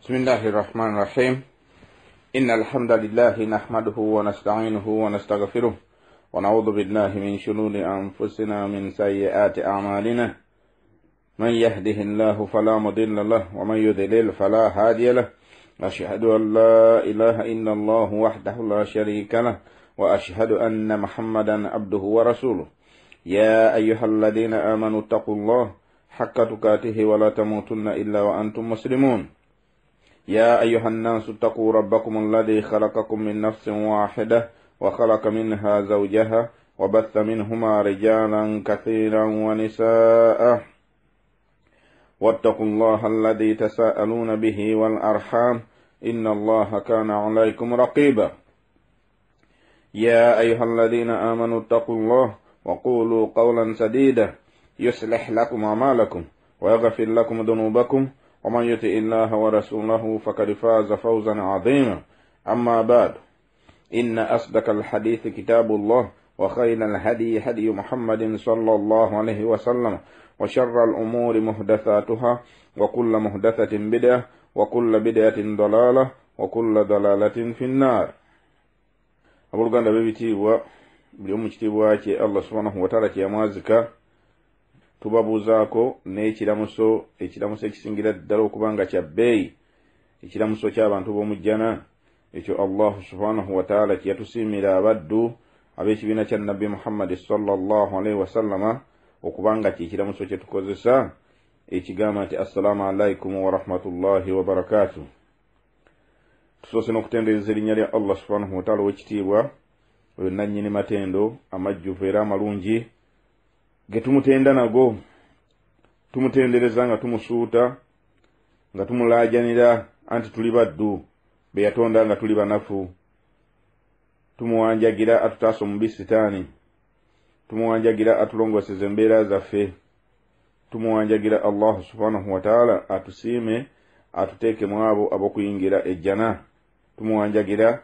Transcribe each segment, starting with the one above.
بسم الله الرحمن الرحيم. إن الحمد لله نحمده ونستعينه ونستغفره ونعوذ بالله من شرور أنفسنا من سيئات أعمالنا. من يهده الله فلا مضل له ومن يضلل فلا هادي له. أشهد أن لا إله إلا الله وحده لا شريك له وأشهد أن محمدا عبده ورسوله. يا أيها الذين آمنوا اتقوا الله حق تقاته ولا تموتن إلا وأنتم مسلمون. يا أيها الناس اتقوا ربكم الذي خلقكم من نفس واحدة وخلق منها زوجها وبث منهما رجالا كثيرا ونساء واتقوا الله الذي تساءلون به والأرحام إن الله كان عليكم رقيبا. يا أيها الذين آمنوا اتقوا الله وقولوا قولا سديدا يصلح لكم أعمالكم ويغفر لكم ذنوبكم ومن يطع الله ورسوله فقد فاز فوزا عظيما. أما بعد، إن أصدق الحديث كتاب الله وخير الهدي هدي محمد صلى الله عليه وسلم وشر الأمور محدثاتها وكل محدثة بدعة وكل بدعة ضلالة وكل ضلالة في النار. أقول قال بيتي بليوم كتابه الله سبحانه وتعالى كيامازك tubabuzaako n'ekiramuso ekisingira ddala okubanga kya bbeeyi, ekiramuso ky'abantu b'omujjana ekyo Allah subhanahu wa ta'ala kyeyatusiimira abaddu ab'ekibiina kya nabbi Muhammad sallallahu alaihi wasallama okubanga kyekiramuso kye tukozesa ekigamba nti assalamu alaikum wa rahmatullahi wa barakatuh. Tusoose n'okutendereza erinnya lya Allah subhanahu wa ta'ala ow'ekitiibwa oyo nannyini matendo amajjuvu era amalungi ge tumutenda nago, tumutendereza nga tumusuuta, nga tumulaajanira anti tuli baddu be yatonda nga tuli banafu, tumuwanjagira atutaasa omubi sitaani, tumuwanjagira atulongoseza embeera zaffe, tumuwanjagira Allah subhanahu wa ta'ala atusiime atuteeke mu abo ab'okuyingira ejjana, tumuwanjagira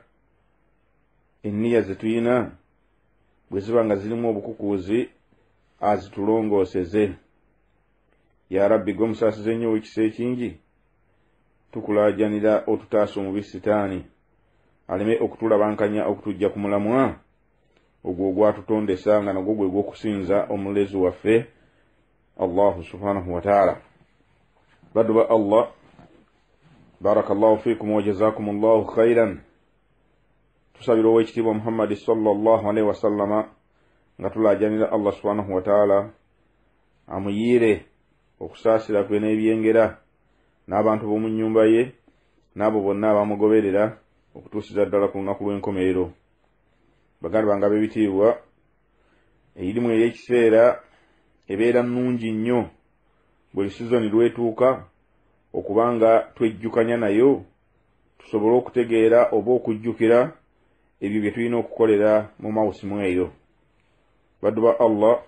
enniya ze tuyina bwe ziba nga zirimu obukukuuzi azitulongoseze. Ya Rabbi, gwe musaasize nnyo w'ekisa ekingi, tukulaajanira otutaasa omubi sitaani aleme okutulabankanya okutujja ku mulamwa ogwo ogwatutondesa nga nagwo gwe gw'okusinza omulezi waffe Allahu subhanahu wa ta'ala. Baddu ba Allah, barakallahu fiikum wa jazakumullahu khairan. Tusabira ow'ekitiibwa Muhammad sallallahu alaihi wasallama nga tulaajanira Allah subhanahu wa ta'ala amuyiire okusaasira kwe n'ebyengera n'abantu b'omu nnyumba ye n'abo bonna abamugoberera okutuusiza ddala ku lunaku lw'enkomerero. Baganda bange ab'ebitiibwa, erimu ey'ekiseera ebeera nnungi nnyo buli sizoni lwetuuka okubanga twejjukanya nayo tusobole okutegeera oba okujjukira ebyo bye tulina okukolera mu mawusimu eyo. Baddu ba Allah,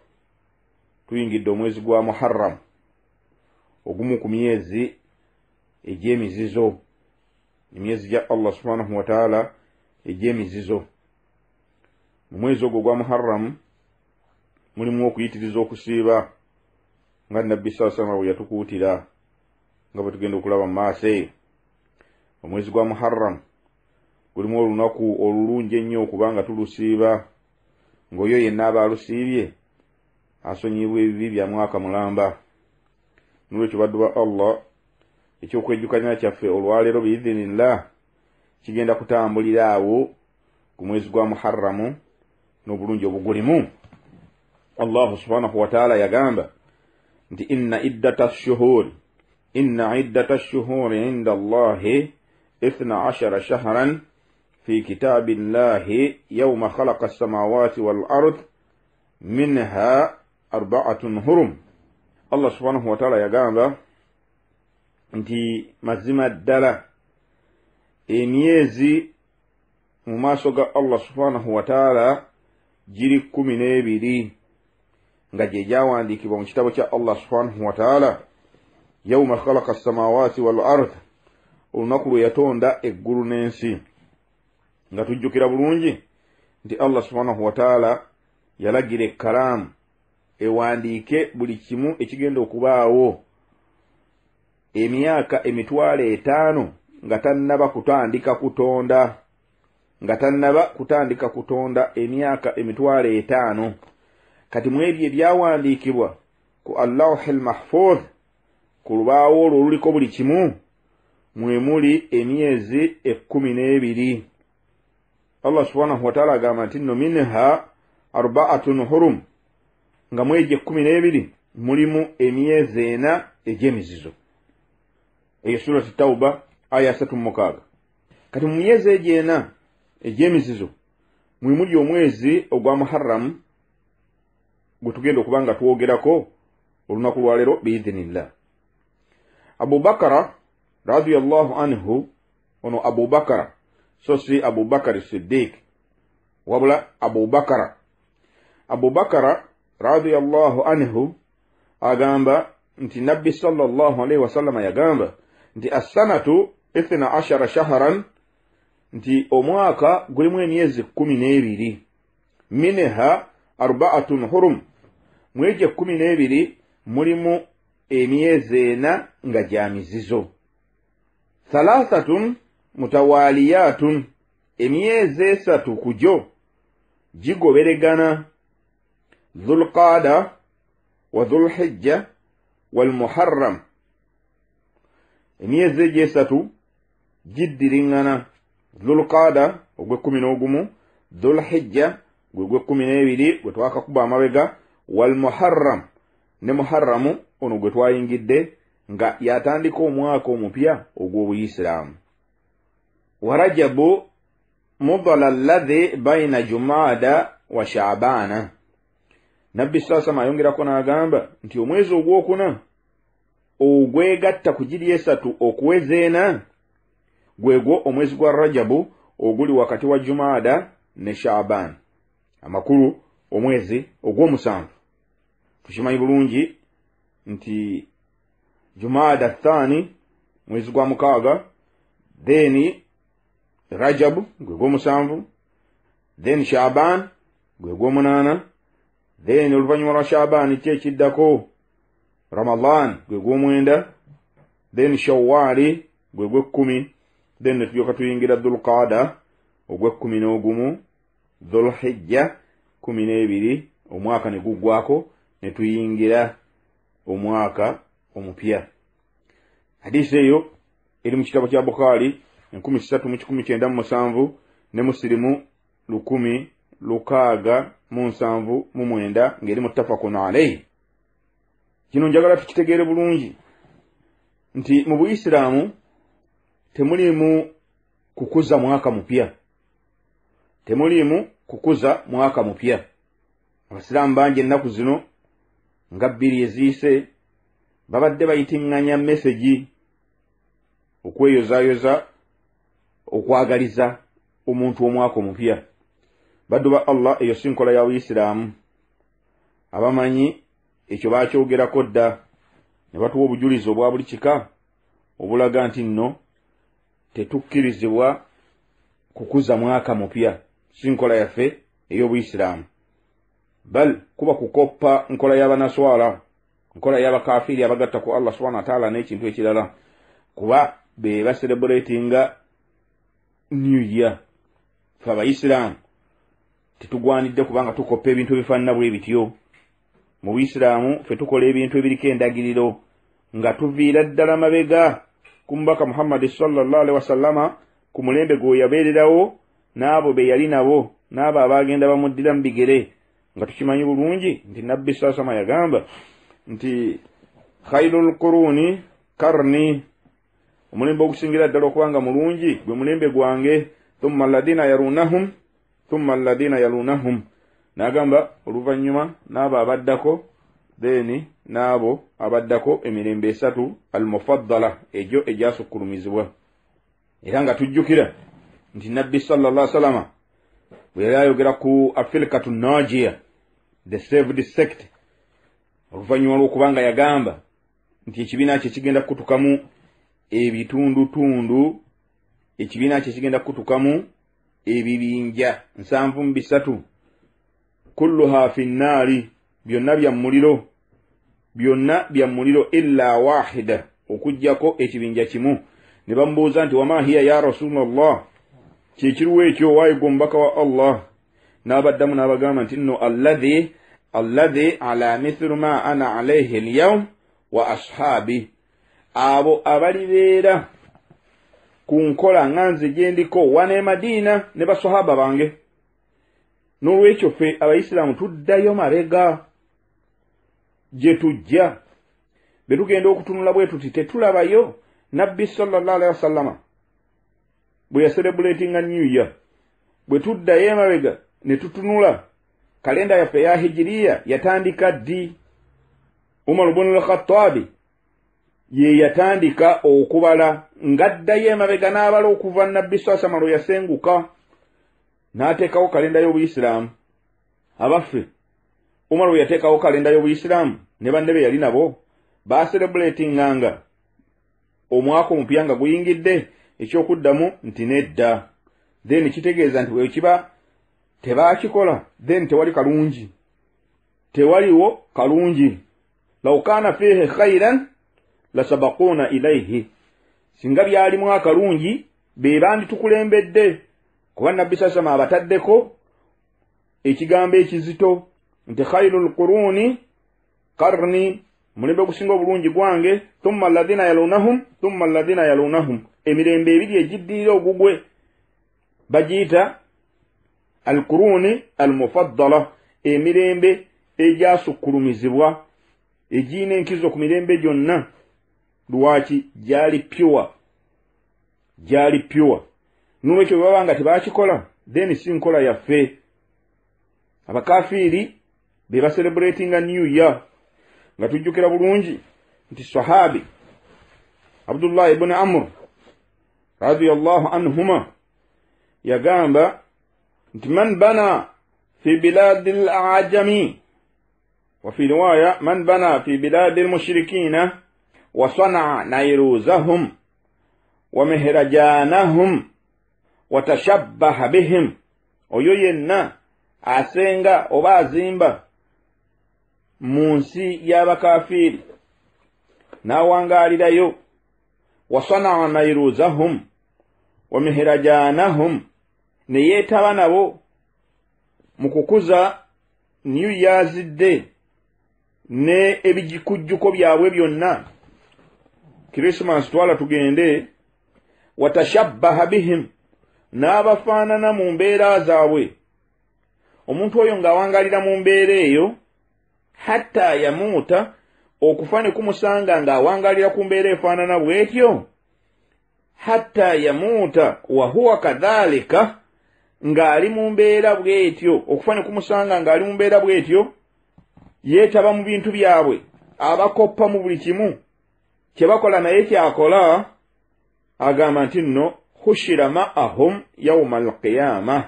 tuyingidde omwezi gwa Muharram, ogumu ku myezi egy'emizizo, emyezi gya Allah subhanahu wa ta'ala egy'emizizo. Mu mwezi ogwo gwa Muharram mulimu okuyitiriza okusiiba nga Nabbi sallallahu alaihi wasallam bwe yatukuutira nga bwe tugenda okulaba mu maaso eyo. Omwezi gwa Muharram gulimu olunaku olulungi ennyo okubanga tulusiiba, ng'oyo yenna aba alusiibye asonyiyibwa ebibi bya mwaka mulamba. N'olwekyo baddu ba Allah, ekyokwejjukanya kyaffe olwaleero biidhinillah kigenda kutambulira awo ku mwezi gwa Muharramu n'obulungi obugulimu. Allah subhanahu wa ta'ala yagamba nti inna iddata ash-shuhuri inda Allahi 12 shahran في كتاب الله يوم خلق السماوات والأرض منها 4 هرم. الله سبحانه وتعالى يقول nti mazima ddala emyezi mu maaso ga Allah subhanahu wa ta'ala giri 12 nga gye gyawandiikibwa mu kitabo kya Allah subhanahu wa ta'ala yawma khalaqa as-samawati wal ard, olunaku lwe yatonda eggulu n'ensi. Nga tujjukira bulungi nti Allah subhanahu wa ta'ala yalagira ekkalaamu ewandiike buli kimu ekigenda okubaawo emyaka emitwalo 5 nga tannaba kutandika kutonda emyaka emitwalo 5 kati mwebyo ebyawandiikibwa ku Allahul Mahfuz ku lubaawo olwo oluliko buli kimu mwe muli emyezi 12. Allah subhanahu wa ta'ala agamba nti minha arba'atun hurum, nga mwegye 12 mulimu emyezi 4 egy'emizizo. Eyo surati Tauba aya 3:6. Kati mu myezi egyo 4 egy'emizizo mwe muli omwezi ogwa Muharram gwe tugenda okuba nga twogerako olunaku lwa leero biidhinillah. Abu Bakara radiyallahu anhu, ono Abu Bakara so si Abu Bakar Siddiq wabula Abu Bakara radiyallahu anhu agamba nti Nabbi sallallahu alayhi wasallam yagamba nti as-sanatu 12 shahran, nti omwaka gulimu emyezi 12. Minha arba'atun hurum, mwegye 12 mulimu emyezi 4 nga gya mizizo. Thalathatun mutawaliyatun, emyezi 3 kujo gigoberegana. Dhulqada wa Dhulhijja wal Muharram, emyezi egyo 3 giddiringana. Dhulqada ogwe 11, Dhulhijja gwe 12 gwe twakakuba amabega, wal Muharram ne Muharramu ono gwe twayingidde nga yatandika omwaka omupya ogw'Obuyisiraamu. Wa Rajabu mudala alladhi baina Jumada wa Shaabana, Nabbi sasa ayongerako n'agamba nti omwezi ogwokuna ogwegatta ku giri 3 okuweza 4 gwegwo omwezi gwa Rajabu oguli wakati wa Jumada ne Shaaban, amakulu omwezi ogw'omusanvu. Tukimanyi bulungi nti Jumada thani mwezi gwa 6, then Rajab gwegwo musanvu, then Shaaban gwegwo 8, then oluvannyuma lwa Shaaban kyekiddako Ramadan gwegwo 9, then Shawwal gwegwo 10, then netulyoka tuyingira Dhulqada ogwe 11, Dhulhijja 12, omwaka ne guggwako ne tuyingira omwaka omupya. Hadisi eyo eri mu kitabo kya Bukhari 1397 ne Muslimu 10,679 ngeri muttafaqun alayhi. Kino njagala tukitegeere bulungi nti mu Buyisiraamu temulimu kukuza mwaka mupya. Abasiraamu bangi ennaku zino nga 2 eziise babadde bayitinganya message okweyozayoza okwagaliza omuntu omwaka omupya. Baddu ba Allah, eyo si nkola ya Buyisiraamu. Abamanyi ekyo bakyogerako dda ne batuwa obujulizi obwa buli kika obulaga nti nno tetukkirizibwa kukuza mwaka mupya, si nkola yaffe ey'Obuyisiraamu. Bal kuba kukoppa nkola y'Abanaswala, nkola y'Abakafiri abagatta ku Allah subhanahu wa ta'ala n'ekintu ekirala, kuba be celebratinga New Year. Ffe Abayisiraamu tetugwanidde kubanga tukoppa ebintu ebifaanana bwe bityo. Mu Buyisiraamu ffe tukola ebintu ebiriko endagiriro nga tuviira ddala mabega ku Mubaka Muhammad sallallahu alaihi wasallama, ku mulembe gwe yabeererawo n'abo be yali nabo n'abo abaagenda bamuddira mu bigere, nga tukimanyi bulungi nti Nabbi sasama yagamba nti khairul quruni karni, omulembe ogusingira ddala okubanga mulungi gwe mulembe gwange, thumma alladhina yalunahum, n'agamba oluvannyuma n'abo abaddako, then n'abo abaddako emirembe 3 al-mufaddala, egyo egyasukkulumizibwa. Era nga tujjukira nti Nabbi sallallahu alaihi wasallam bwe yali ayogera ku Afirikatu Najiya, the saved sect, oluvannyuma lw'okubanga yagamba nti ekibiina kye kigenda kutukamu ebitundutundu, ekibiina kye kigenda kutukamu ebibinja 73, kulluha fi nnaari, byonna bya muliro illa wahida, okujjako ekibinja kimu ne bamubuuza nti wama hiya ya rasulallah kyekiruwa ekyo waayigwa omubaka wa allah n'abaddamu n'abagamba nti nno alladhi ala mithlu ma ana alayhi alyawm wa ashaabi abo abalibeera ku nkola nga nze gye ndiko wane madiina ne basahaba bange. N'olwekyo ffe abayisiraamu tuddayo mabega gye tujja be tugenda okutunula bwe tuti tetulabayo nabbi sallallahu alaihi wasallama bwe yaselebratinga new year bwe tuddayo emabega ne tutunula kalenda yaffe ya hijiriya yatandika ddi. Umar ibn al-Khattabi ye yatandika okubala ngaddayo emabega n'abala okuva nabbi sallallahu alaihi wasallam yasenguka n'ateekawo kalenda y'obuyisiraamu. Abaffe Umar we yateekawo kalenda y'obuyisiraamu ne banne be yali nabo baaselebratinganga omwaka omupya nga guyingidde ekyokuddamu nti nedda. Then kitegeeza nti wekiba tebaakikola then tewali kalungi, tewaliwo kalungi. Law kaana fiihi khairan lasabaquuna ilayhi, singa byalimu akalungi be banditukulembedde, kuba nabbi sasama abataddeko ekigambo ekizito nti khairul quruni qarni, mulembe gusinga obulungi gwange, thumma alladhina yalunahum, emirembe ebiri egiddirira ogugwe bagiyita alquruni almufaddala, emirembe egyasukkulumizibwa egiina enkizo ku mirembe gyonna. Lwaki? gyali pure. N'olwekyo bwe baba nga tebakikola then si nkola yaffe. Abakafiiri be baselebratinga new year nga tujjukira bulungi nti sahabi Abdullah ibn Amr radiyallahu anhuma yagamba nti man bana fi biladi al-ajami wa fi riwaya man bana fi biladi al-mushrikina wa sana'a nayruzahum wa mihrajanahum wa tashabbaha bihim, oyo yenna asenga oba azimba mu nsi y'abakafiiri n'awangaalirayo wa sana'a nayruzahum wa mihrajanahum, ne yeetaba nabo mu kukuza new year's day ne ebijikujjuko byabwe byonna, Christmas twala tugende, watashabbaha bihim, n'abafaanana mu mbeera zaabwe. Omuntu oyo ng'awangalira mu mbeera eyo hatta yamuuta, okufa ne kumusanga ng'awangalira ku mbeera efaanana bw'etyo, hatta yamuuta wa huwa kadhalika, ng'ali mu mbeera bw'etyo, okufa ne kumusanga ng'ali mu mbeera bw'etyo, yeetaba mu bintu byabwe, abakoppa mu buli kimu kyebakola naye kyakola, agamba nti nno hushira ma'ahum yawma al-qiyamah,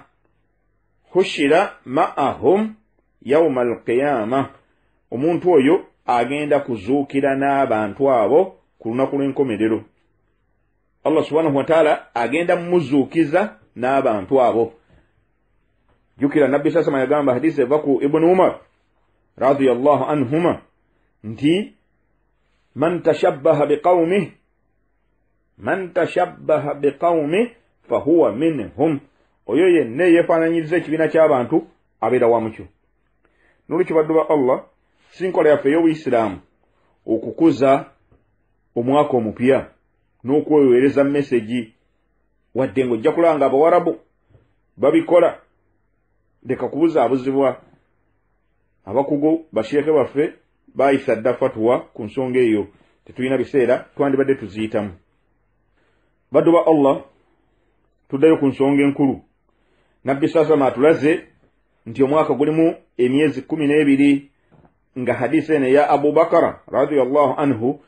hushira ma'ahum yawma al-qiyamah, omuntu oyo agenda kuzuukira n'abantu abo ku lunaku lw'enkomerero. Allah subhanahu wa ta'ala agenda muzuukiza n'abantu abo. Jukira nabbi sasama yagamba hadisi eva ku Ibn Umar radiyallahu anhuma nti man tashabbaha biqawmihi fahuwa minhum, oyo yenna yeefaananyiriza ekibiina ky'abantu abeera wamukyo. N'olwekyo baddu ba Allah, si nkola yaffe ey'obuyisiraamu okukuza omwaka omupya n'okweweereza mesegi, wadde ng'ojja kulaba ng'Abawarabu babikola. Leka kubuzaabuzibwa, abakugu basheeke baffe baayisa dda fatwa ku nsonga eyo, tetulina biseera twandibadde tuziyitamu. Baddu ba Allah, tuddayo ku nsonga enkulu. Nabbi sasama atulaze nti omwaka gulimu emyezi 12, nga hadisi eno ya Abu Bakara radiyallahu anhu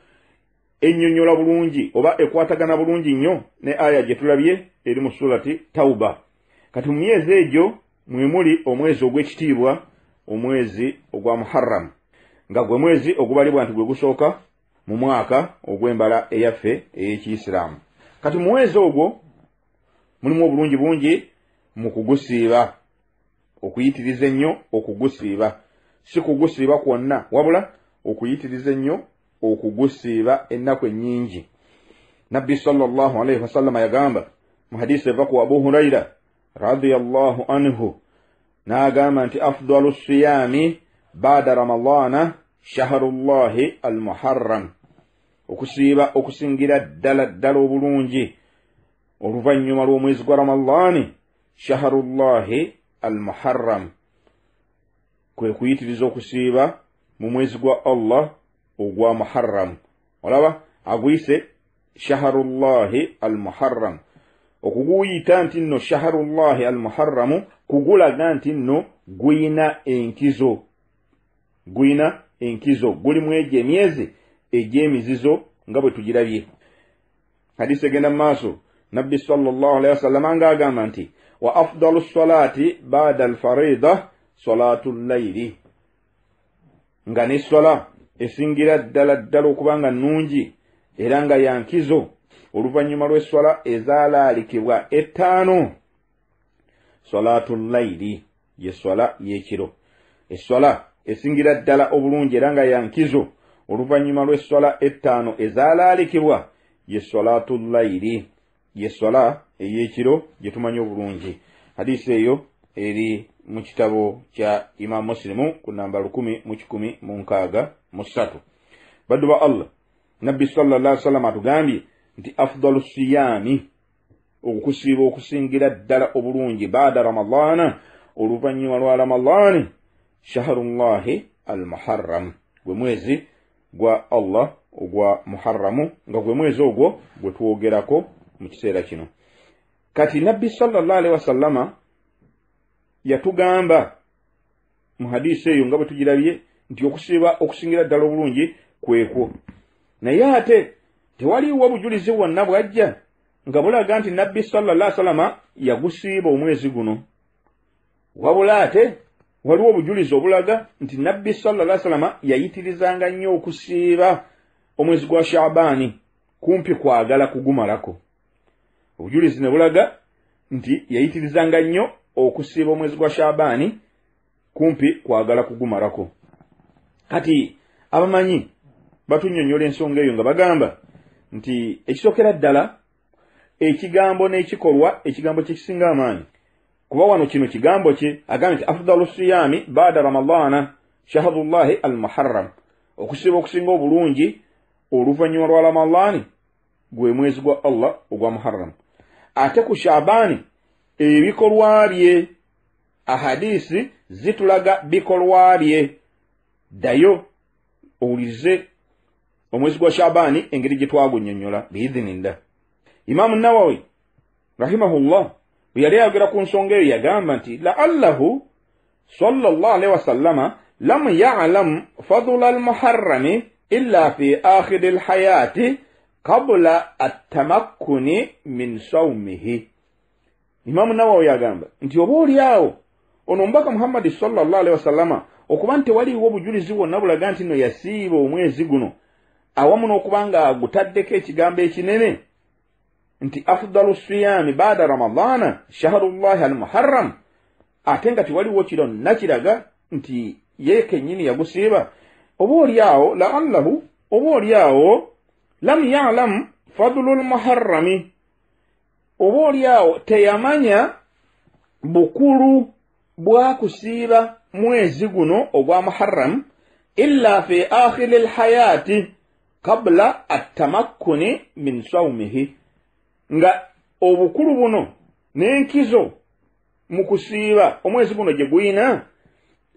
ennyonnyola bulungi oba ekwatagana bulungi nnyo ne aya gye tulabye eri mu surati Tauba. Kati mu myezi egyo mwe muli omwezi ogw'ekitiibwa, omwezi ogwa Muharram, nga gwe mwezi ogubalibwa nti gwe gusooka mu mwaka ogw'embala eyaffe ey'Ekiyisiraamu. Kati mu mwezi ogwo mulimu obulungi bungi mu kugusiiba, okuyitiriza ennyo okugusiiba, si kugusiiba kwonna wabula okuyitiriza ennyo okugusiiba ennaku ennyingi. Nabbi sallallahu alayhi wasallam yagamba mu hadisi eva ku Abu Huraira radiyallahu anhu n'agamba nti afdalu siyami ba'da ramadana shahrullahi al-muharram, okusiiba okusingira ddala obulungi oluvannyuma lw'omwezi gwa Ramadani shahrullahi al-muharram, kwe kuyitiriza okusiiba mu mwezi gwa Allah ogwa Muharram. Olaba aguyise shahrullahi al-muharram. Okuguyita nti nno shahrullahi al-muharramu kugulaga nti nno guyina enkizo, gulimu egyo emyezi egy'emizizo nga bwe tugirabye. Hadisi egenda mu maaso, Nabbi sallallahu alayhi wasallam ng'agamba nti wa afdalu salati ba'da al-farida salatu layli, nga ne swala esingira ddala okubanga nnungi era nga yankizo oluvannyuma lw'eswala ezaalaalikibwa ettaano, salatu layli ye swala y'ekiro. Eswala esingira ddala obulungi era nga yankizo oluvannyuma lw'eswala ettaano ezaalaalikibwa ye salatu layli, ye swala ey'ekiro gye tumanyi obulungi. Hadisi eyo eri mu kitabo kya Imam Muslimu ku namba 1163. Baddu ba Allah, Nabbi sallallahu alayhi wasallam atugambye nti afdalu siyami, okusiiba okusingira ddala obulungi ba'da ramadana oluvannyuma lwa Ramadani shahrullahi al-muharram, gwe mwezi gwa Allah ogwa Muharramu, nga gwe mwezi ogwo gwe twogerako mu kiseera kino. Kati Nabbi sallallahu alayhi wasallama yatugamba mu hadisi eyo nga bwe tugirabye nti okusiiba okusingira ddala obulungi kwekwo. Naye ate tewaliwo bujulizi bwonna bwajja nga bulaga nti Nabbi sallallahu alayhi wasallama yagusiiba omwezi guno, wabula ate waliwo obujulizi obulaga nti Nabbi sallallahu alayhi wasallama yayitirizanga nnyo okusiiba omwezi gwa Shaabani, kumpi kwagala kugumalako. Obujulizi ne bulaga nti yayitirizanga nnyo okusiiba omwezi gwa Shaabani, kumpi kwagala kugumalako. Kati abamanyi batunnyonnyola ensonga eyo nga bagamba nti ekisookera ddala ekigambo n'ekikolwa, ekigambo kyekisinga amaanyi, kuba wano kino kigambo kye agamba nti afdalu siyami ba'da ramadana shahrullahi al-muharram, okusiiba okusinga obulungi oluvannyuma lwa Ramadani gwe mwezi gwa Allah ogwa Muharram. Ate ku Shaabani ebikolwa bye, ahadisi zitulaga bikolwa bye. Ddayo owulize omwezi gwa Shaabani engeri gye twagunnyonnyola biidhinillah. Imaamu Nawawi rahimahullah bwe yali ayogera ku nsonga eyo yagamba nti la'allahu sallallahu alayhi wasallama lam ya'lam fadla al-muharrami illa fi akhir al-hayati qabla at-tamakkuni min sawmihi. Imaamu Nawawi yagamba nti oba oliawo ono mbaka Muhammad sallallahu alayhi wasallama okuba nti waliwo obujulizi bwonna bulaga nti no yasiiba omwezi guno, awamu n'okubanga agutaddeko ekigambo ekinene nti afdalu siyami ba'da ramadana shahrullahi al-muharram, ate nga tiwaliwo kironna kiraga nti ye kennyini yagusiiba. Oba oliawo la'allahu, oba oliawo lam ya'lam fadlu al-muharrami, oba oliawo teyamanya bukulu bwa kusiiba mwezi guno ogwa Muharram illa fi akhir al-hayati qabla at-tamakkuni min sawmihi, nga obukulu buno n'enkizo mu kusiiba omwezi guno gye guyina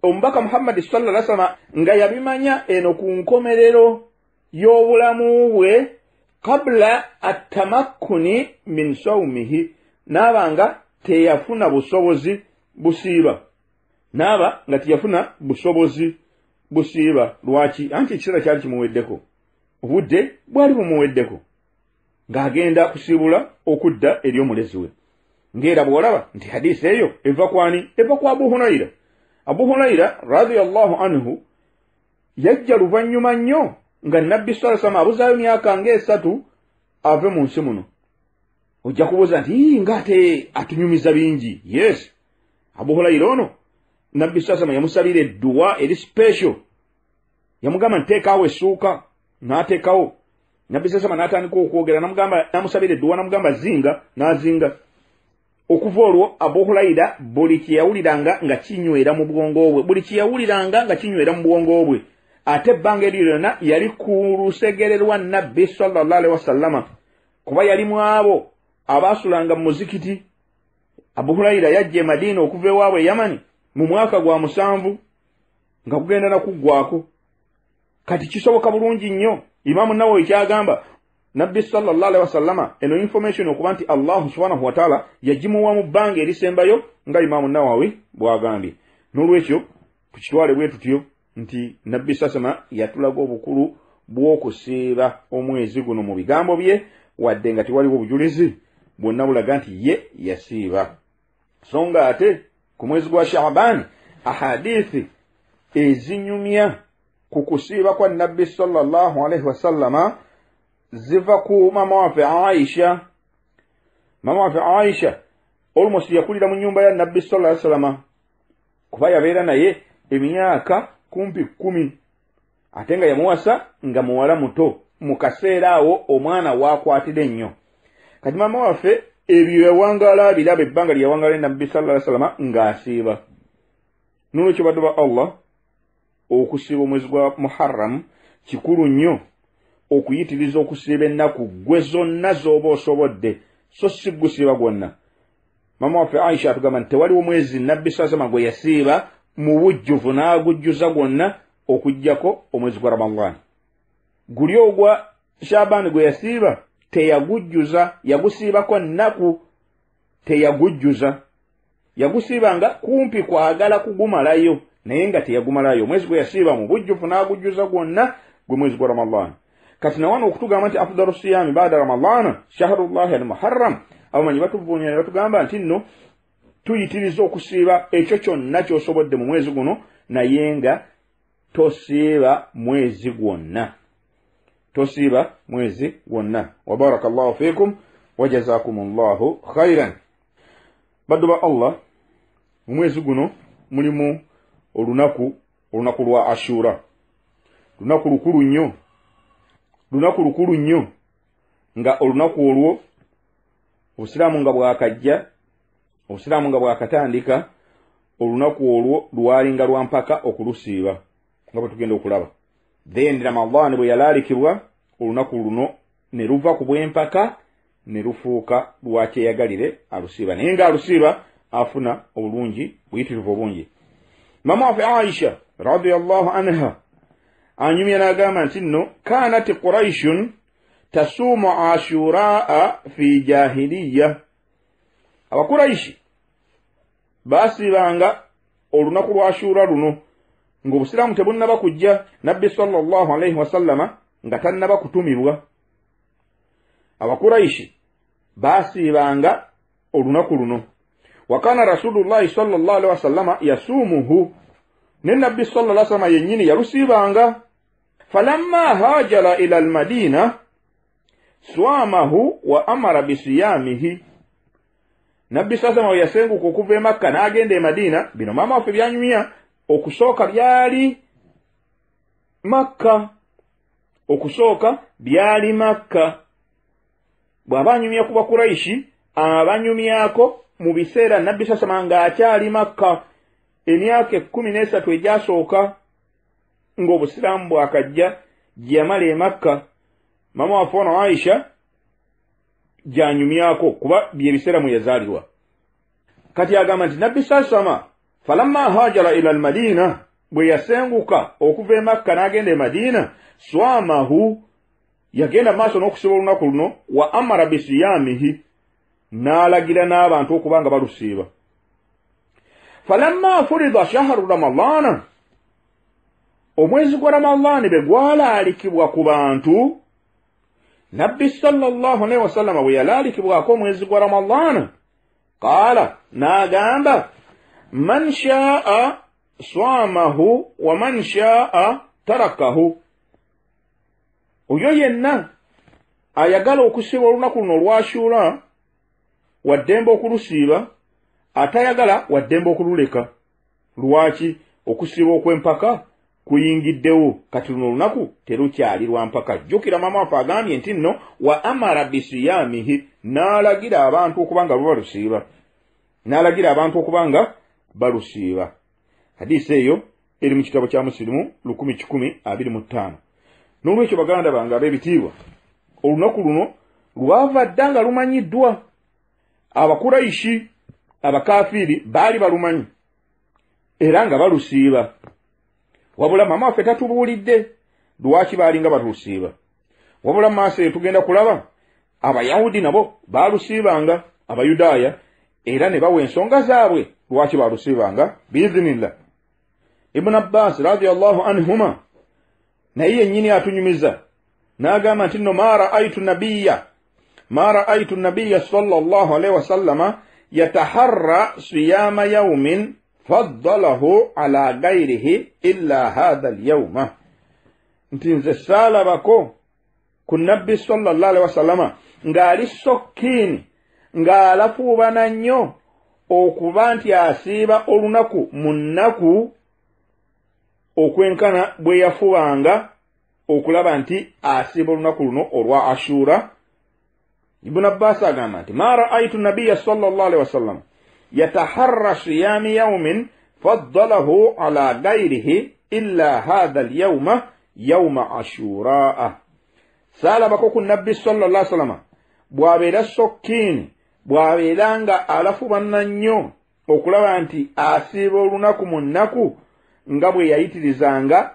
omubaka Muhammad sallallahu alaihi wasallam nga yabimanya eno ku nkomerero y'obulamu bwe qabla at-tamakkuni min sawmihi, n'abanga teyafuna busobozi busiiba, n'aba nga teyafuna busobozi busiiba. Lwaki? Anti ekiseera kyali kimuweddeko, obudde bwali bumuweddeko, ng'agenda kusiibula okudda eri omulezi we. Ng'era bw'olaba nti hadisi eyo eva kwani? Eva kwa Abu Huraira. Abu Huraira radiyallahu anhu yajja luvannyuma nnyo nga Nabbi sallallahu alaihi wasallam abuzaayo myaka ng'esatu ave mu nsi muno. Ojja kubuuza nti ng'ate atunyumiza bingi. Yes, Abu Huraira ono Nabbi sallallahu alaihi wasallam yamusabira edduwa eri special, yamugamba nteekaawo essuuka n'ateekawo nabbi sasama n'atandika okwogera namusabira edduwa namugamba zinga n'azinga okuva olwo Abu Hurayra buli kye yawuliranga nga kinywera mu bwongo bwe buli kye yawuliranga nga kinywera mu bwongo bwe ate ebbanga eryo lyonna yali ku lusegererwa nabbi sallallahu alaihi wasallama kuba yali mu abo abaasulanga mu muzikiti. Abu Hurayra yajja e Madina okuva ewaabwe e Yamani mu mwaka gwa 7 nga kugenda na kuggwako. Kati kisoboka bulungi nnyo Imam Nawawi kyagamba nabbi sallallahu alaihi wasallama eno information okuba nti Allah subhanahu wa ta'ala yagimuwa mu bbanga erisembayo nga Imam Nawawi bwagambye. N'olwekyo tukitwale bwe tutyo nti nabbi sasama yatulaga obukulu bw'okusiiba omwezi guno mu bigambo bye wadde nga tewaliwo obujulizi bwonna bulaga nti ye yasiiba. So nga ate ku mwezi gwa Sha'ban ahadithi ezinyumya ku kusiiba kwa nabbi sallallahu alaihi wasallama ziva ku mama waffe Aisha. Mama waffe Aisha almost yakulira mu nyumba ya nabbi sallallahu alaihi wasallama kuba yabeera naye emyaka kumpi 10 ate nga yamuwasa nga muwala muto mu kaseera awo omwana waakwatira ennyo. Kati mama waffe ebyo yawangala biraba ebbanga lyawangala nabbi sallallahu alaihi wasallama ng'asiiba. N'olwekyo baddu ba Allah okusiiba omwezi gwa Muharram kikulu nnyo okuyitiriza okusiiba ennaku gwe zonna z'oba osobodde so si gusiiba gwonna. Mama waffe Aisha atugamba nti tewaliwo mwezi nabbi sallallahu gwe yasiiba mu bujjuvu n'agujjuza gwonna okuggyako omwezi gwa Ramadhan. Guli ogwa Shaban gwe yasiiba teyagujjuza, yagusiibako nnaku teyagujjuza. Yagusiibanga kumpi kwagala kugumalayo naye nga teyagumalayo. Mwezi gwe yasiiba mu bujjuvu n'agujjuza gwonna gwe mwezi gwa Ramadhan. Kati na wano okutugamba nti afdalu siyami baada Ramadhan shahrullahi al-muharram abamanyi batuvuunya ne batugamba nti nno tuyitiriza okusiiba ekyo kyonna ky'osobodde mu mwezi guno naye nga tosiiba mwezi gwonna. Tosiiba mwezi gwonna. Wa barakallahu fikum wa jazakumullahu khairan. Baddu ba Allah mu mwezi guno mulimu olunaku lwa Ashura. Lunaku lukulu nnyo nga olunaku olwo Obusiraamu nga bwakajja, Obusiraamu nga bwakatandika, olunaku olwo lwalinga lwa mpaka okulusiiba nga bwe tugenda okulaba. Then Ramadhan bwe yalaalikibwa olunaku luno ne luva ku bw'empaka ne lufuuka lwakyeyagalire alusiiba. Naye nga alusiiba afuna obulungi buyitirivu obungi. Mama waffe Aisha radiyallahu anha anyumya n'agamba nti nno kanat Quraishun tasuumu Ashuraa fi jahiliya. Abakuraishi baasiibanga olunaku lwa Ashura luno ng'Obusiraamu tebunnaba kujja, nabbi sallallahu alaihi wasallama nga tannaba kutumibwa. Abakuraishi baasiibanga olunaku luno. Wakana Rasulullahi sallallahu alaihi wasallama yasuumuhu, ne nabbi sallallahu alaihi wasallama yennyini yalusiibanga. Falamma hajara ila al-Madina swamahu wa amara bisiyamihi. Nabbi sallallahu yasenguka okuva e Makka n'agenda e Madina. Bino maama waffe byanyumya. Okusooka byali Makka. Bw'abanyumya ku Bakuraishi abanyumyako mu biseera nabbi sallallahu ng'akyali Makka emyaka 13 egyasooka ng'Obusiraamu bwakajja gyeyamala e Makka. Mama waffe ono Aisha gyanyumyako kuba bye biseera mwe yazaalibwa. Kati agamba nti nabbi sallallahu falamma hajara ila al-Madina, bwe yasenguka okuva e Makka n'agenda e Madina, swamahu yagenda maaso n'okusiba olunaku luno, wa amara bisiyamihi n'alagira n'abantu okuba nga balusiiba. Falamma furida shahru Ramadhana, omwezi gwa Ramadhani bwe gwalaalikibwa ku bantu, nabbi sallallahu alaihi wasallama bwe yalaalikibwako omwezi gwa Ramadhana, qaala n'agamba man shaa swamahu wa man shaa tarakahu. Oyo yenna ayagala okusiiba olunaku luno olwa Ashura waddembe okulusiiba, atayagala waddembe okululeka. Lwaki? Okusiiba okw'empaka kuyingiddewo kati luno olunaku terukyalirwa mpaka. Jjukira maama waffe agambye nti nno wa amara bisiyamihi, n'alagira abantu okubanga balusiiba, n'alagira abantu okubanga balusiiba. Hadisi eyo eri mu kitabo kya Musilimu 1125. N'olwekyo baganda bange ab'ebitiibwa, olunaku luno lwava dda nga lumanyiddwa. Abakuraishi, abakafiiri baali balumanyi era nga balusiiba, wabula maama waffe tatubuulidde lwaki baalinga batusiiba. Wabula mu maaso eyo tugenda kulaba Abayahudi nabo baalusiibanga Abayudaaya, era ne bawa ensonga zaabwe lwaki baalusiibanga biizinillah. Ibn Abbas radiyallahu anhuma naye yennyini atunyumiza n'agamba nti nno ma ra'aytu nabiyya sallallahu alayhi wasallama yataharra siyama yawmin faddalahu ala ghayrihi illa hadha al-yawma. Nti nze saalabako ku nabbi sallallahu alayhi wasallama ng'ali sokkiini ng'alafuubana nnyo okuba nti asiiba olunaku mu nnaku okwenkana bwe yafuubanga okulaba nti asiiba olunaku luno olwa Ashura. Ibn Abbas agamba nti ma ra'aytu nabiyya sallallahu alayhi wasallam yataharra siyami yawmin faddalahu ala ghayrihi illa hadha al-yawma yawma Ashura. Saalabako ku nabbi sallallahu alayhi wasallam bw'abeera sokkiini, bw'abeeranga alafuubana nnyo okulaba nti asiiba olunaku mu nnaku nga bwe yayitirizanga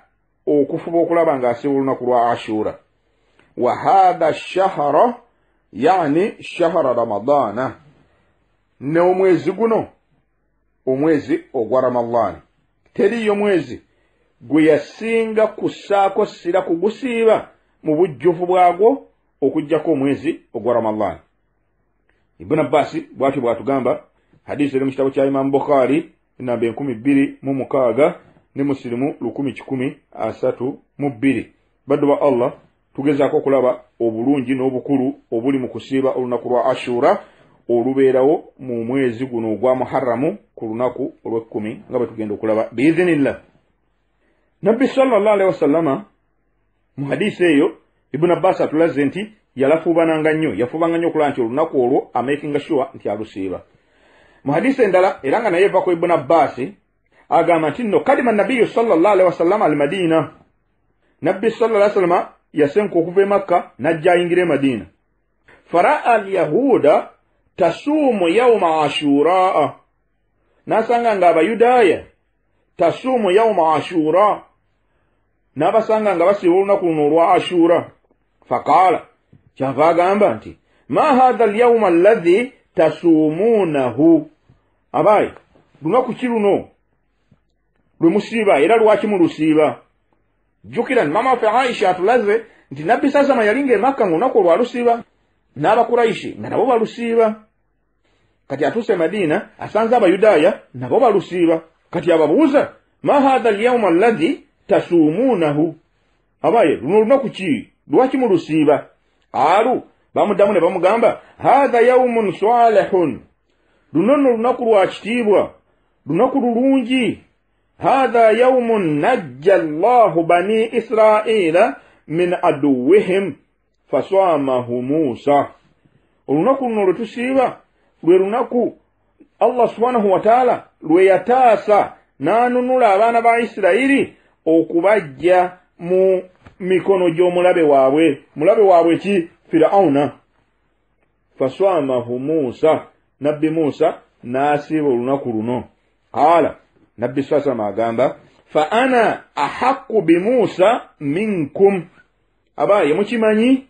okufuba okulaba nga asiiba olunaku lwa Ashura. Wa hadha ash-shahra yani shahra ramadana, ne omwezi guno omwezi ogwa Ramadani teriyo mwezi gwe yasinga kussaako ssira kugusiiba mu bujjuvu bwagwo okujjako omwezi ogwa Ramadani. Ibn Abbas bw'atyo bw'atugamba, hadisi eri mu kitabo kya Imam Bukhari namba 26 ne Musilimu 1132. Baddu ba Allah, tugezaako okulaba obulungi n'obukulu obuli mu kusiiba olunaku lwa Ashura olubeerawo mu mwezi guno ogwa Muharramu ku lunaku olw'ekkumi nga bwe tugenda okulaba biizinillah. Nabbi sallallahu alayhi wasallama mu hadisi eyo Ibn Abbas atulaze nti yalafuubananga nnyo, yafuubanga nnyo okulaba nti olunaku olwo amakinga sure nti alusiiba. Mu hadisi endala era nga naye eva ku Ibn Abbas agamba nti nno kadima nabiyyu sallallahu alayhi wasallama al-Madina. Nabbi sallallahu alayhi wasallama yasenka okuva e Makka n'ajja ayingira e Madina. Fara'a al-yahuda tasuumu yawma Ashura, n'asanga nga Abayudaaya tasuumu yawma Ashura, n'abasanga nga basiiba olunaku luno olwa Ashura. Faqaala, kyava agamba nti ma hadha al-yawma alladhi tasuumuunahu, abaayi lunaku ki luno lwe musiiba era lwaki mulusiiba? Jjukira mama waffe Aisha atulaze nti nabbi sasama yalinga e Makka ng'olunaku olwo alusiiba, n'Abakuraishi nga nabo balusiiba. Kati atuuse e Madina asanze Abayudaaya nabo balusiiba. Kati ababuuza ma hadha al-yawma alladhi tasuumuunahu, abaaye luno olunaku ki lwaki mulusiiba? Alu bamuddamu ne bamugamba hadha yawmun salihun, luno nno lunaku lwa kitiibwa, lunaku lulungi. Hadha yawmun najja Allahu bani Israila min aduwwihim faswamahu Musa. Olunaku luno lwe tusiiba lwe lunaku Allah subhanahu wa ta'ala lwe yataasa n'anunula abaana ba Isirayiri okubajja mu mikono gy'omulabe waabwe. Mulabe waabwe ki? Firauna. Faswamahu Musa, nabbi Musa n'asiiba olunaku luno. Qala, nabbi sallallahu agamba fa ana ahaqqu bi Musa minkum, abaaye mukimanyi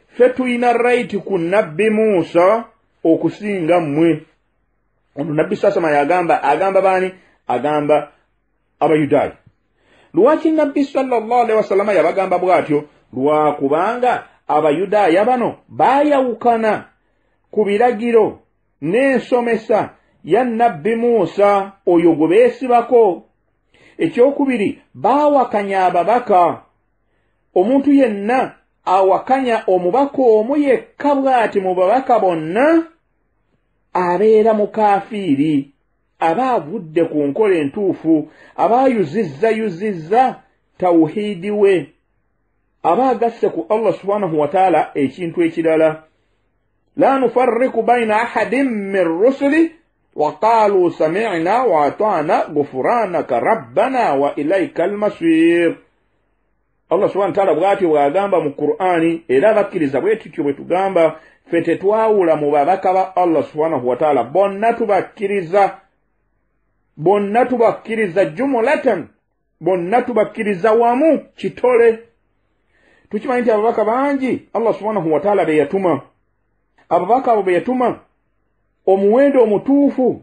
ffe tulina right ku nabbi Musa okusinga mmwe. Ono nabbi sallallahu agamba baani? Agamba Abayudaaya. Lwaki nabbi sallallahu alayhi wasallama yabagamba bw'atyo? Lwakubanga Abayudaaya bano baayawukana ku biragiro n'ensomesa ya nabbi Musa oyo gwe beesibako. Ekyokubiri, baawakanya ababaka. Omuntu yenna awakanya omubaka omu yekka bw'ati mu babaka bonna abeera mukafiiri, aba avudde ku nkola entuufu, aba yuzizza tawhidi we aba agasse ku Allah subhanahu wa ta'ala ekintu ekirala la nufarriqu bayna ahadin min rusuli wa qalu sami'na wa ata'na ghufranaka rabbana wa ilaykal masir. Allah subhanahu wa ta'ala bw'ati bw'agamba mu Qur'ani era bakkiriza bwetutyo bwe tugamba ffe tetwawula mu babaka ba Allah subhanahu wa ta'ala bonna tubakkiriza jumlatan bonna tubakkiriza wamu kitole. Tukimanyi nti ababaka bangi Allah subhanahu wa ta'ala be yatuma. Ababaka abo be yatuma omuwendo omutuufu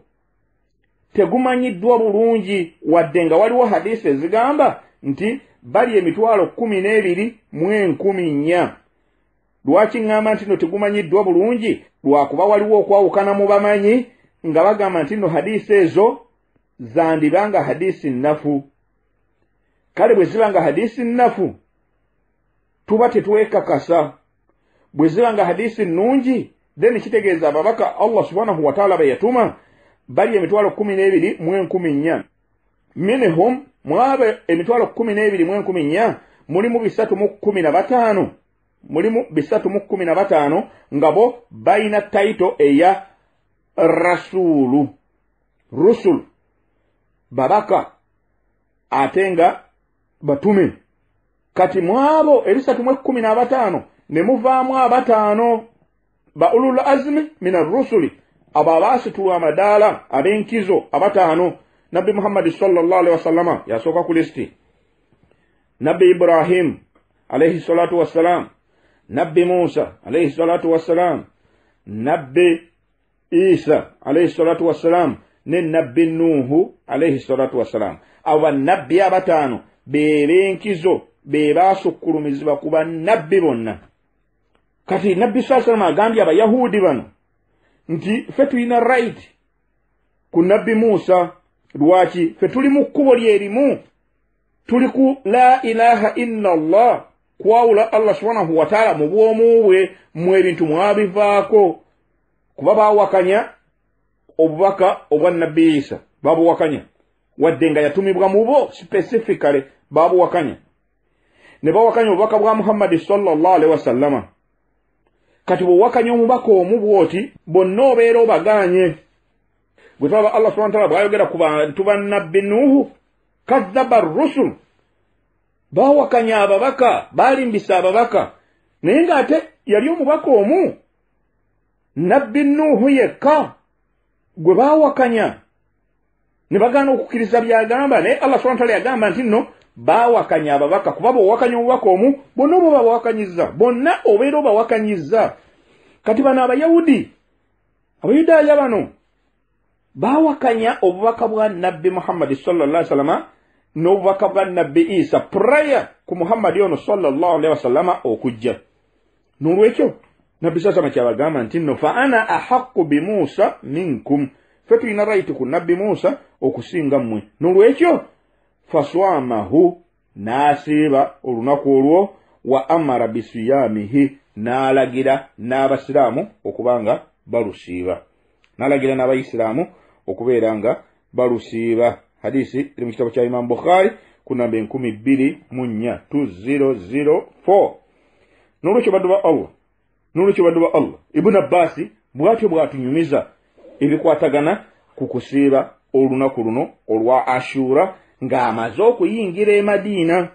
tegumanyiddwa bulungi wadde nga waliwo hadisi ezigamba nti bali 12,114. Lwaki ngamba nti no tegumanyiddwa bulungi? Lwakuba waliwo okwawukana mu bamanyi nga bagamba nti no hadisi ezo zandibanga hadisi nnafu. Kale bwe zibanga hadisi nnafu tuba tetwekakasa. Bwe zibanga hadisi nnungi then kitegeeza ababaka Allah subhanahu wa ta'ala be yatuma bali 12,114. Minhum mwabe 12,114 mulimu 315 nga bo bayina taito eya rusul babaka atenga batume. Kati mwabo 315 ne muvaamu abatano ba ulul azmi mina rusuli ababasitu amadala abenkizo abatano. Nabi Muhammad sallallahu alaihi wasallama yasoka ku listi. Nabi Ibrahim alayhi salatu wassalam, Nabi Musa alayhi salatu wassalam, Nabi Isa alayhi salatu wassalam ne Nabi Nuhu alayhi salatu wassalam. Aba nabbi abatano bebenkizo bebasukulumizibwa kuba nabbi bonna. Kati Nabi sallallahu alaihi wasallam agambye abayahudi bano nti ffe tulina right ku Nabi Musa. Lwaki? Ffe tuli mu kkubo lyerimu, tuli ku la ilaha illa Allah, kwawula Allah subhanahu wa ta'ala mu bwomu bwe mu ebintu mwabivaako. Kuba baawakanya obubaka obwa Nabi Isa, babuwakanya wadde nga yatumibwa mu bo specifically, babuwakanya. Ne bawakanya obubaka bwa Muhammad sallallahu alaihi wasallama. Kati bw'owakanya omubaka omu bw'oti bonna obeera obaganye. Bwe twaba Allah subhanahu wa ta'ala bw'ayogera ku bantu ba Nabbi Nuhu, kazzaba ar-rusul, baawakanya ababaka, baalimbisa ababaka, naye ng'ate yali omubaka omu Nabbi Nuhu yekka gwe baawakanya ne bagaana okukkiriza by'agamba. Naye Allah subhanahu wa ta'ala yagamba nti nno baawakanya ababaka, kuba bw'owakanya omubaka omu bonna oba babawakanyizza, bonna obeera obawakanyizza. Kati bano Abayahudi, Abayudaaya bano baawakanya obubaka bwa Nabbi Muhammad sallallahu alaihi wasallama n'obubaka bwa Nabbi Isa prior ku Muhammad ono sallallahu alaihi wasallama okujja. N'olwekyo Nabbi sallallahu kyabagamba nti nno fa ana ahaqqu bi Musa minkum, ffe tulina right ku Nabbi Musa okusinga mmwe. N'olwekyo faswamahu, n'asiiba olunaku olwo, wa amara bisiyamihi, n'alagira n'abasiraamu okubanga balusiiba. N'alagira n'abayisiraamu okubeera nga balusiiba. Hadisi eri mu kitabo kya Imam Bukhari ku namba 224. N'olwekyo baddu ba Allah, Ibn Abbas bw'atyo bw'atunyumiza ebikwatagana ku kusiiba olunaku luno olwa Ashura ng'amaze okuyingira e Madiina.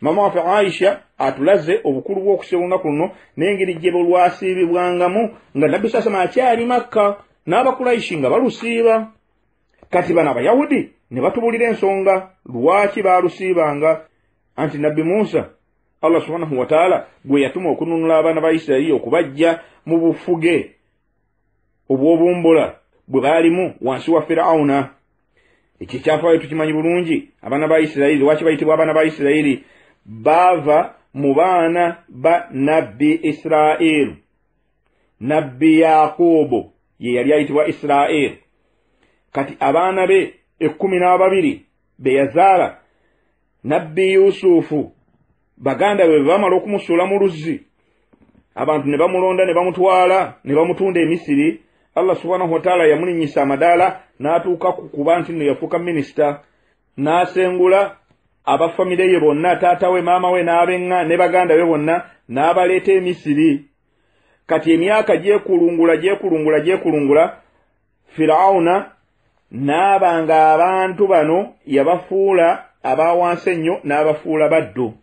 Mama waffe Aisha atulaze obukulu bw'okusiiba olunaku luno n'engeri gye lwasiibibwangamu nga Nabbi sasama akyali Makka n'Abakuraishi nga balusiiba. Kati bano Abayahudi ne batubulira ensonga lwaki baalusiibanga, anti Nabbi Musa Allah subhanahu wa ta'ala gwe yatuma okununula abaana ba Isirayiri okubajja mu bufuge obw'obumbula bwe baalimu wansi wa Firawuna. Ekyo kyafaayo tukimanyi bulungi. Abaana ba Isirayiri lwaki bayitibwa abaana ba Isirayiri? Baava mu baana ba Nabbi Israel. Nabbi Yakobo ye yali ayitibwa Israel. Kati abaana be 12 be yazaala Nabbi Yusufu, baganda be bamala okumusuula mu luzzi, abantu ne bamulonda ne bamutwala ne bamutunda e Misiri. Allah subhanahu wa ta'ala yamulinyisa amadaala n'atuuka ku kuba nti nno yafuuka minisita, n'asengula abafamile ye bonna taata we maama we n'abenga ne baganda be bonna n'abaleeta e Misiri. Kati emyaka gyekulungula Firawuna n'abanga abantu bano yabafuula abawansi ennyo n'abafuula baddu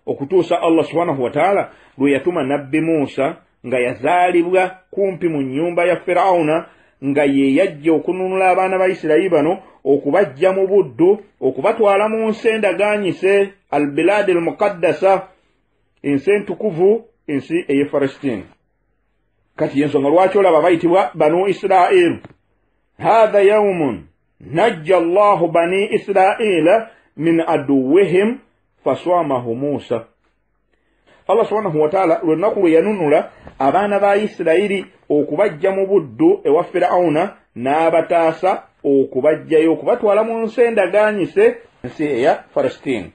okutuusa Allah subhanahu wa ta'ala lwe yatuma nabbi Musa nga yazaalibwa kumpi mu nnyumba ya Firawuna nga ye yajja okununula abaana ba Isirayiri bano okubajja mu buddu okubatwala mu nsi endagaanyise al-bilad al-muqaddasa ensi entukuvu ensi eye Palestine. Kati yensonga lwaki olaba bayitibwa banu Israel. Hadha yawmun najja Allahu bani Israila min aduwwihim faswamahu Musa. Allah subhanahu wa ta'ala lunaku lwe yanunula abaana ba Isirayiri okubajja mu buddu ewa Firawuna n'abataasa okubajjayo okubatwala mu nsi endagaanyise ensi eya Palestine.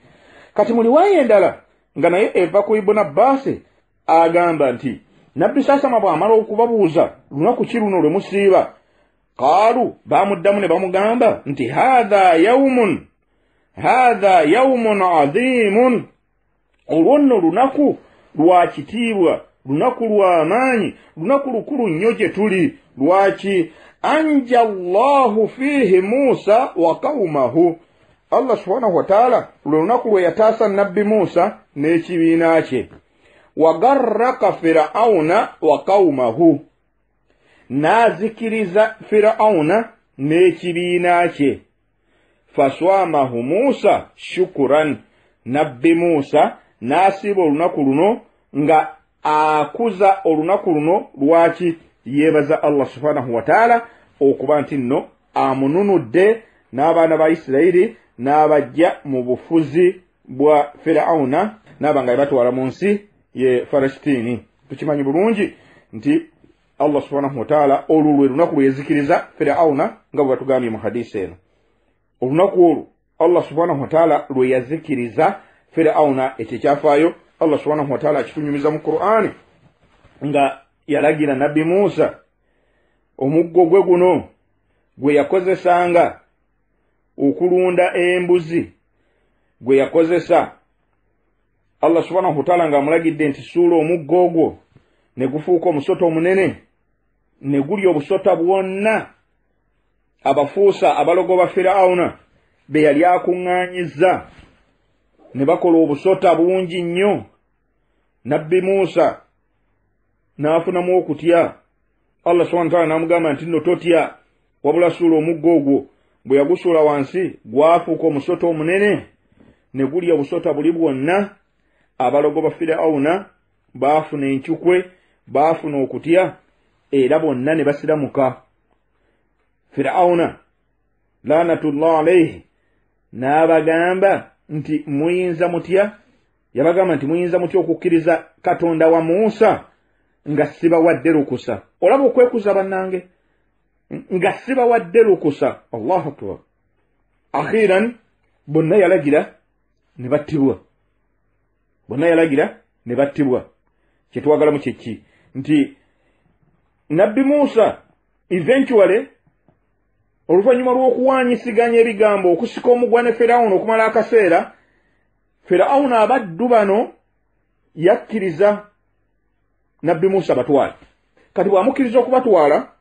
Kati mu riwaaya endala nga naye eva ku Ibn Abbas agamba nti nabbi Saasama bw'amala okubabuuza lunaku ki luno lwe musiiba, qaalu baamuddamu ne bamugamba nti hadha yawmun aziimun, olwo nno lunaku lwa kitiibwa, lunaku lwa maanyi, lunaku lukulu nnyo gye tuli. Lwaki? anja Allahu fiihi Musa wa qawmahu, Allah subhanahu wa ta'ala lwe lunaku lwe yataasa nabbi Musa n'ekibiina kye. wagarraka Firawuna wa qawmahu, n'azikiriza Firawuna n'ekibiina kye. faswamahu Musa shukuran, nabbi Musa n'asiba olunaku luno nga akuza olunaku luno. Lwaki? yeebaza Allah subhanahu wa ta'ala okuba nti nno amununudde n'abaana ba Isirayiri n'abajja mu bufuzi bwa Firawuna n'abanga batwala mu nsi ye Palestine. Tukimanyi bulungi nti Allah subhanahu wa ta'ala olwo lwe lunaku lwe yazikiriza Firawuna nga bwe batugambye mu hadisi eno. Olunaku olwo Allah subhanahu wa ta'ala lwe yazikiriza Firawuna ekyo kyafaayo Allah subhanahu wa ta'ala akitunyumiza mu Qur'ani nga yalagira nabbi Musa omuggo gwe guno gwe yakozesanga okulunda embuzi, gwe yakozesa Allah subhanahu wa ta'ala nga amulagidde nti suula omuggo ogwo ne gufuuka omusota omunene ne gulya obusota bwonna abafuusa abalogo ba Firawuna be yali akuŋŋaanyizza ne bakola obusota bungi nnyo. Nabbi Musa n'afunamu okutya. Allah subhanahu wa ta'ala n'amugamba nti nno totya, wabula suula omuggo ogwo. Bwe yagusuula wansi gwafuuka omusota omunene ne gulya obusota buli bwonna. Abalogo ba Firawuna baafuna encukwe, baafuna okutya, era bonna ne basiramuka. Firawuna laanatullah alayhi n'abagamba nti muyinza mutya, yabagamba nti muyinza mutya okukkiriza Katonda wa Musa nga sibawadde lukusa. Olaba okwekuza bannange nga sibawadde lukusa. Allahu akbar. Akhiran bonna yalagira ne battibwa. Bonna yalagira ne battibwa. Kyetwagalamu kyeki nti nabbi Musa eventually oluvannyuma lw'okuwaanyisiganya ebigambo okusika omugwa ne Firawuna okumala akaseera, Firawuna abaddu bano yakkiriza nabbi Musa batwala. Kati bw'amukkiriza okubatwala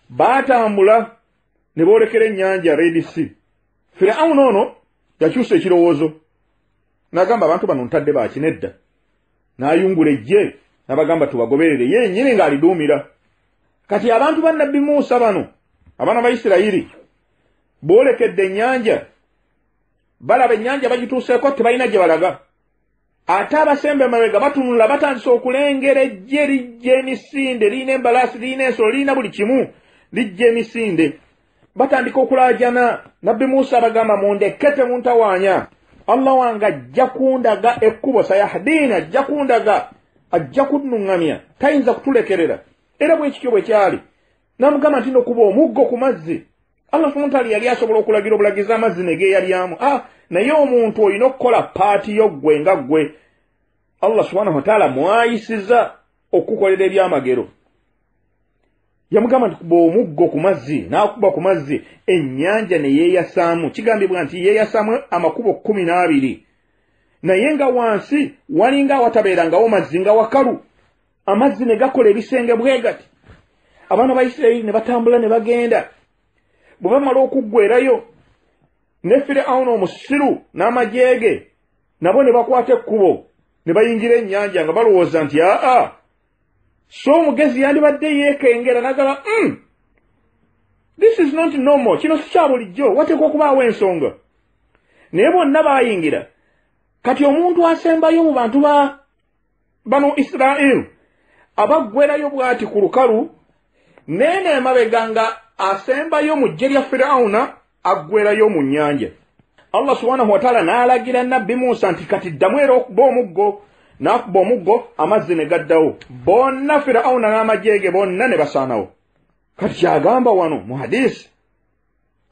baatambula ne boolekera ennyanja Red Sea. Firawuna ono yakyusa ekirowoozo n'agamba abantu bano ntadde baakinedda, n'ayungula ejje n'abagamba tubagoberere yennyini ng'aliduumira. Kati abantu ba nabbi Musa bano abaana ba Isirayiri boolekedde ennyanja, balaba ennyanja bagituuseeko tebalina gye balaga. Ate abasembe emabega batunula batandise okulengera ejje lijja emisinde, lirina embalaasi, lirina ensolo, lirina buli kimu, lijja emisinde. Batandika okulaajana. Nabbi Musa abagamba mundeke temuntawaanya, Allah wange ajja kundaga ekkubo, sayahdina, ajja kundaga, ajja kunnuŋŋamya, tayinza kutulekerera. Era bwekityo bwe kyali. N'amugamba nti nokuba omuggo ku mazzi. Allah subhanahu wa ta'ala yali asobola okulagira obulagiza amazzi ne geeyalyamu. Naye omuntu olina okukola paati yo ggwe nga ggwe. Allah subhanahu wa ta'ala mwayisiza okukolera ebyamagero. yamugamba nti kuba omuggo ku mazzi n'akuba ku mazzi ennyanja ne yeeyasaamu kigambibwa nti yeeyasaamu amakubo 12 naye nga wansi walinga awatabeerangawo mazzi nga wakalu amazzi ne gakola ebisenge bwe gati abaana ba Isirayiri ne batambula ne bagenda bwe bamala okuggwerayo ne Firawuna omusiru n'amajeege nabo ne bakwata ekkubo ne bayingira ennyanja nga balowooza nti so omugezi yandibadde yeekengera nagala this is not normal kino si kya bulijjo wateekwa okubaawo ensonga naye bonna baayingira kati omuntu asembayo mu bantu bano Isirayiri abaggwerayo bw'ati ku lukalu nene emabega nga asembayo mu ggye lya Firawuna aggwerayo mu nnyanja. Allah subhanahu wa ta'ala n'alagira nabbi Musa nti kati ddamu era okuba omuggo n'akuba omuggo amazzi ne gaddawo bonna Firawuna n'amajeege bonna ne basaanawo. Kati kyagamba wano mu hadisi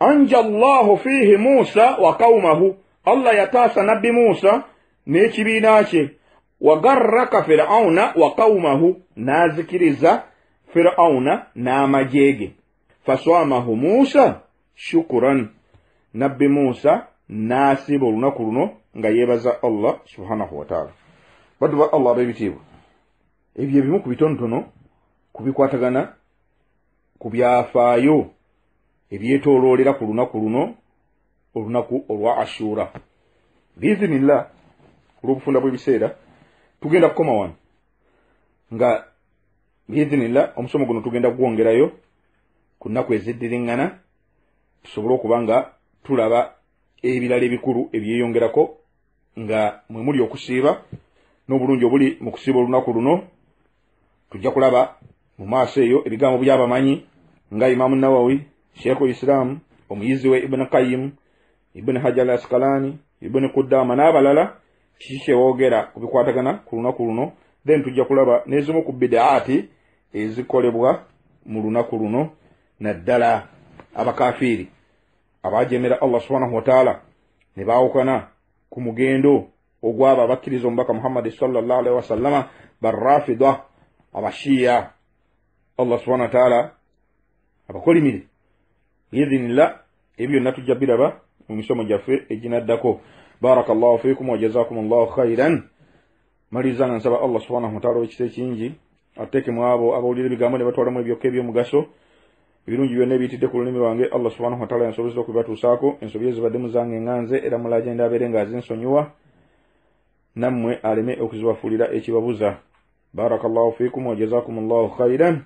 anja Allahu fihi Musa wa qaumahu Allah yataasa nabbi Musa n'ekibiina kye wagarraka Firawuna wa qaumahu n'azikiriza Firawuna n'amajeege faswamahu Musa shukuran nabbi Musa n'asiba olunaku luno nga yeebaza Allah subhanahu wa ta'ala. Baddu ba Allah ab'ebitiibwa ebyo ebimu ku bitonotono kubikwatagana ku byafaayo ebyetooloolera ku lunaku luno olunaku olwa Ashura. Biizinillah olw'obufunda bw'ebiseera tugenda kukoma wano nga biizinillah omusomo guno tugenda gwongerayo ku nnaku eziddiringana tusobole okuba nga tulaba ebirala ebikulu ebyeyongerako nga mwe muli okusiiba n'obulungi obuli mu kusiiba olunaku luno. Tujja kulaba mu maaso eyo ebigambo by'abamanyi nga Imamu Nawawi, Sheikhul Islam, omuyizi we Ibn Qayyim, Ibn Hajar al-Asqalani, Ibn Qudama n'abalala kiki kye boogera ku bikwatagana ku lunaku luno. Then tujja kulaba n'ezimu ku bid'aati ezikolebwa mu lunaku luno naddala abakafiiri abajeemera Allah subhanahu wa ta'ala ne baawukana ku mugendo ogwabo abakkiriza omubaka Muhammad sallallahu alaihi wasallama barrafida abashiya Allah subhanahu wa ta'ala abakolimire biidhinillah ebyo natujja biraba mu misomo gyaffe eginaddako. Barakallahu fiikum wa jazakumullahu khairan. Malizana nsaba Allah subhanahu wa ta'ala ekisa ekingi ateeke mu abo abawulira ebigambo ne batwalamu ebyokka eby'omugaso ebirungi byonna ebiyitidde ku lulimi lwange Allah subhanahu wa ta'ala yansobozesa okubibatuusaako ensobi ezibaddemu zange nganze era mulagenda abeere ng'azinsonyiwa nammwe aleme okuzibafuulira ekibabuza. Barakallahu fiikum wa jazakumullahu khairan.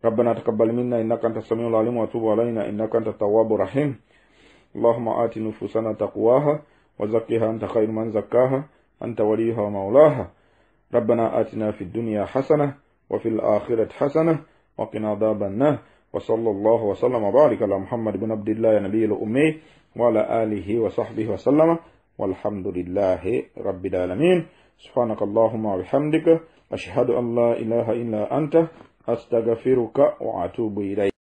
ربنا تقبل منا إنك أنت السميع العليم وتوب علينا إنك أنت التواب الرحيم. اللهم آت نفوسنا تقواها وزكها أنت خير من زكاها أنت وليها ومولاها. ربنا آتنا في الدنيا حسنة وفي الآخرة حسنة وقنا عذاب النار. وصلى الله وسلم وبارك على محمد بن عبد الله نبي الأمي وعلى آله وصحبه وسلم والحمد لله رب العالمين. سبحانك اللهم وبحمدك أشهد أن لا إله إلا أنت أستغفرك وأتوب إليك.